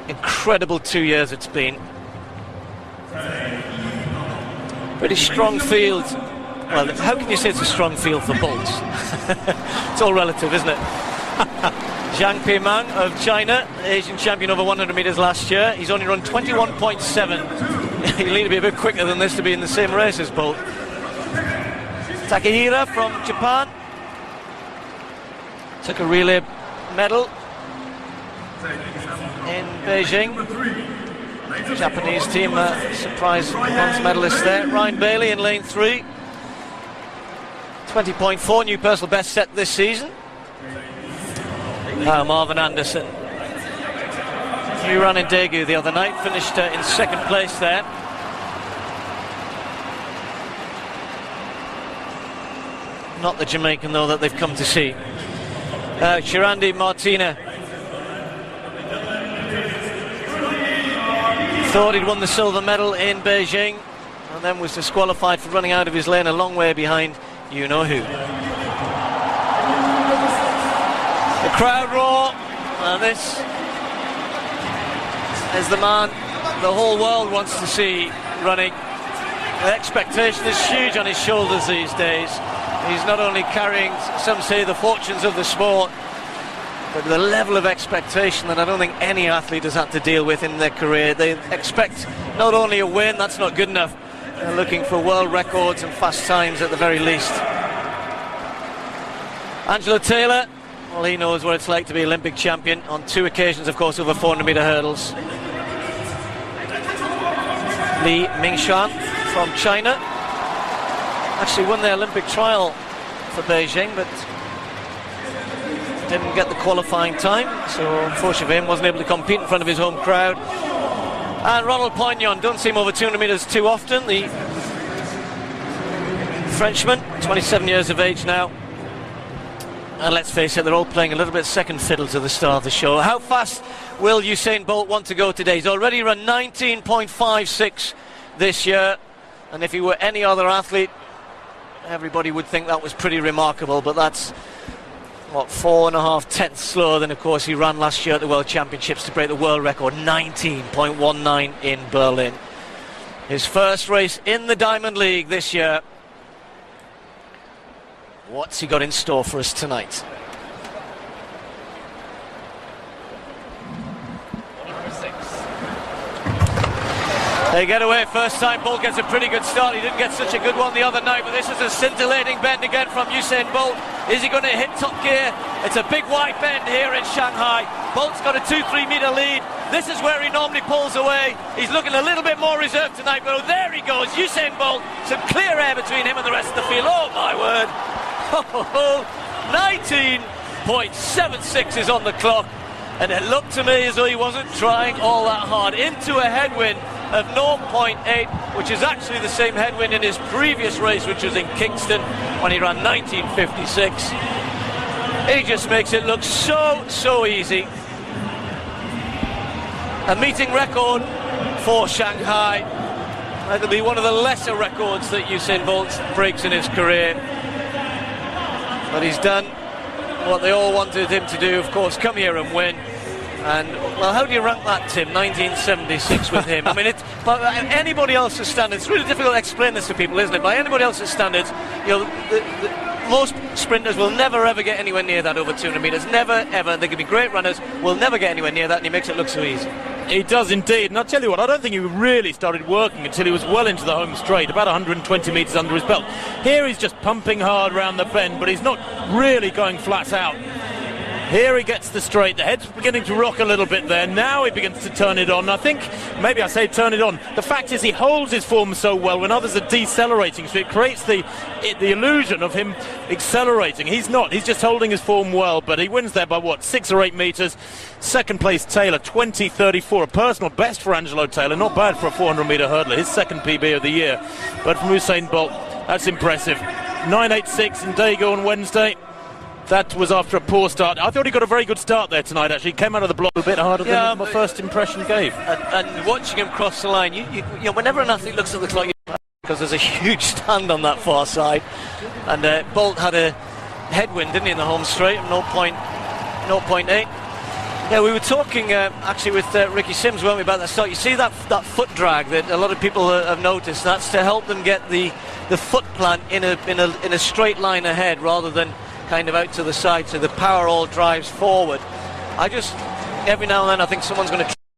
incredible 2 years it's been. Pretty strong field. Well, how can you say it's a strong field for Bolt? It's all relative, isn't it? Zhang Pimang of China, Asian champion over 100 metres last year. He's only run 21.7. He'll need to be a bit quicker than this to be in the same race as Bolt. Takehira from Japan took a relay medal in Beijing. Japanese team surprise bronze medalist there. Ryan Bailey in lane 3. 20.4, new personal best set this season. Marvin Anderson. He ran in Daegu the other night, finished in second place there. Not the Jamaican though that they've come to see. Chirandi Martina. Thought he'd won the silver medal in Beijing and then was disqualified for running out of his lane a long way behind you-know-who. The crowd roar, and this is the man the whole world wants to see running. The expectation is huge on his shoulders these days. He's not only carrying, some say, the fortunes of the sport, but the level of expectation that I don't think any athlete has had to deal with in their career. They expect not only a win, that's not good enough. They're looking for world records and fast times at the very least. Angelo Taylor, well, he knows what it's like to be Olympic champion on 2 occasions, of course, over 400-metre hurdles. Li Mingshan from China actually won the Olympic trial for Beijing, but didn't get the qualifying time, so unfortunately for him wasn't able to compete in front of his home crowd. And Ronald Poignon, don't see him over 200 metres too often. The Frenchman, 27 years of age now. And let's face it, they're all playing a little bit second fiddle to the start of the show. How fast will Usain Bolt want to go today? He's already run 19.56 this year, and if he were any other athlete, everybody would think that was pretty remarkable, but that's, what, 4.5 tenths slower than, of course, he ran last year at the World Championships to break the world record, 19.19 in Berlin. His first race in the Diamond League this year. What's he got in store for us tonight? They get away first time. Bolt gets a pretty good start. He didn't get such a good one the other night, but this is a scintillating bend again from Usain Bolt. Is he going to hit top gear? It's a big wide bend here in Shanghai. Bolt's got a 2-3 metre lead. This is where he normally pulls away. He's looking a little bit more reserved tonight, but oh, there he goes, Usain Bolt. Some clear air between him and the rest of the field. Oh my word. 19.76 is on the clock, and it looked to me as though he wasn't trying all that hard. Into a headwind of 0.8, which is actually the same headwind in his previous race, which was in Kingston when he ran 19.56. He just makes it look so easy. A meeting record for Shanghai. That'll be one of the lesser records that Usain Bolt breaks in his career. But he's done what they all wanted him to do, of course, come here and win. And, well, how do you rank that, Tim? 1976 with him. I mean, by anybody else's standards, it's really difficult to explain this to people, isn't it? By anybody else's standards, you know, most sprinters will never ever get anywhere near that over 200 metres. Never, ever. They can be great runners, will never get anywhere near that, and he makes it look so easy. He does indeed, and I'll tell you what, I don't think he really started working until he was well into the home straight, about 120 metres under his belt. Here he's just pumping hard round the bend, but he's not really going flat out. Here he gets the straight, the head's beginning to rock a little bit there. Now he begins to turn it on. I think, maybe I say turn it on. The fact is he holds his form so well when others are decelerating, so it creates the illusion of him accelerating. He's not, he's just holding his form well, but he wins there by what, 6 or 8 metres. Second place Taylor, 20.34, a personal best for Angelo Taylor. Not bad for a 400 metre hurdler, his second PB of the year. But from Usain Bolt, that's impressive. 9.86 in Daegu on Wednesday. That was after a poor start. I thought he got a very good start there tonight, actually. He came out of the block a bit harder than my first impression gave. And watching him cross the line, you know, whenever an athlete looks at the clock, because there's a huge stand on that far side, and Bolt had a headwind, didn't he, in the home straight, 0.8. Yeah, we were talking actually with Ricky Sims, weren't we, about that start. You see that foot drag that a lot of people have noticed. That's to help them get the foot plant in a straight line ahead rather than kind of out to the side, so the power all drives forward. Every now and then I think someone's going to